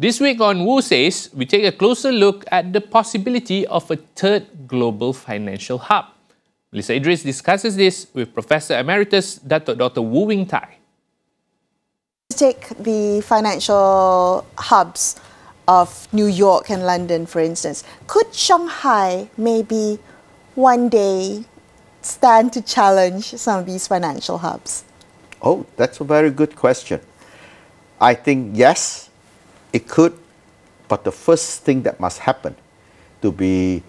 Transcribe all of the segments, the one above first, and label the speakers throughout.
Speaker 1: This week on Wu Says, we take a closer look at the possibility of a third global financial hub. Melisa Idris discusses this with Professor Emeritus Datuk Dr. Wu Wing Thye.
Speaker 2: Take the financial hubs of New York and London, for instance. Could Shanghai maybe one day stand to challenge some of these financial hubs?
Speaker 3: Oh, that's a very good question. I think yes, it could, but the first thing that must happen to be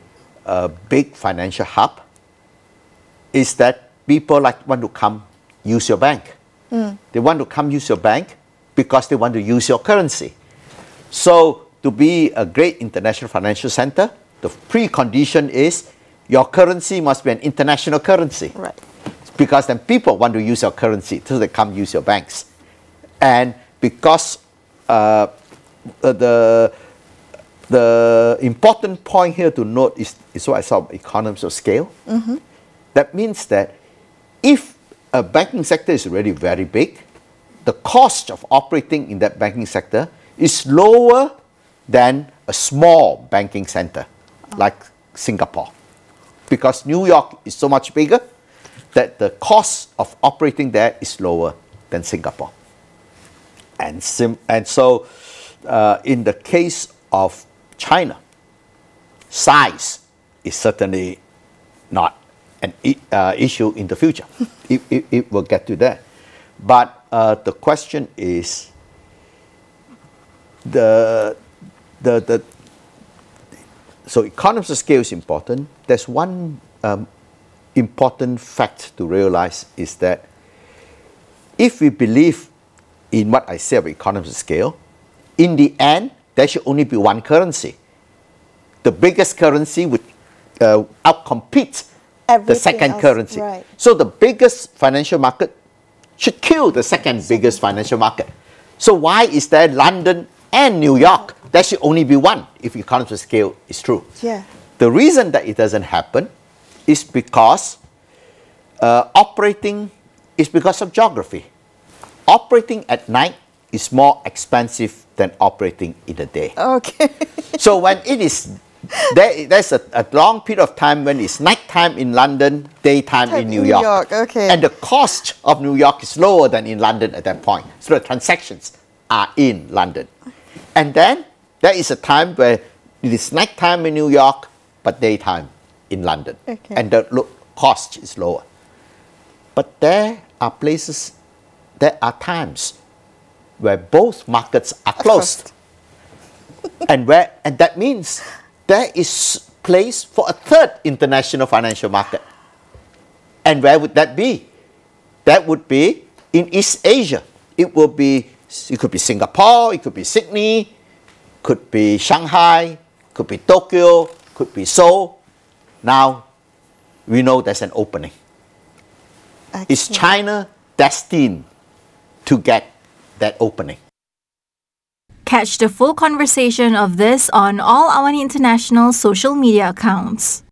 Speaker 3: a big financial hub is that people want to come use your bank. They want to come use your bank because they want to use your currency. So to be a great international financial center, the precondition is your currency must be an international currency.
Speaker 2: Right.
Speaker 3: Because then people want to use your currency, so they come use your banks. And because the important point here to note is what I saw, economies of scale. That means that if a banking sector is already very big, the cost of operating in that banking sector is lower than a small banking center like Singapore. Because New York is so much bigger that the cost of operating there is lower than Singapore. And so in the case of China, size is certainly not an issue in the future. It will get to that. But the question is so economies of scale is important. There's one important fact to realize is that if we believe in what I say of economies of scale, in the end, there should only be one currency. The biggest currency would outcompete the second currency.
Speaker 2: Right.
Speaker 3: So the biggest financial market should kill the second biggest financial market. So why is there London and New York? There should only be one if economies of scale is true.
Speaker 2: Yeah.
Speaker 3: The reason that it doesn't happen is because operating is because of geography. Operating at night is more expensive than operating in the day.
Speaker 2: Okay.
Speaker 3: So when it is, there's a long period of time when it's nighttime in London, daytime in New York.
Speaker 2: Okay.
Speaker 3: And the cost of New York is lower than in London at that point. So the transactions are in London. And then there is a time where it is nighttime in New York, but daytime in London.
Speaker 2: Okay.
Speaker 3: And the cost is lower. But there are places, there are times where both markets are closed. and that means there is place for a third international financial market. And where would that be? That would be in East Asia. It could be Singapore, it could be Sydney, could be Shanghai, could be Tokyo, could be Seoul. Now we know there's an opening.
Speaker 2: Excellent.
Speaker 3: Is China destined to get that opening?
Speaker 4: Catch the full conversation of this on all AWANI International social media accounts.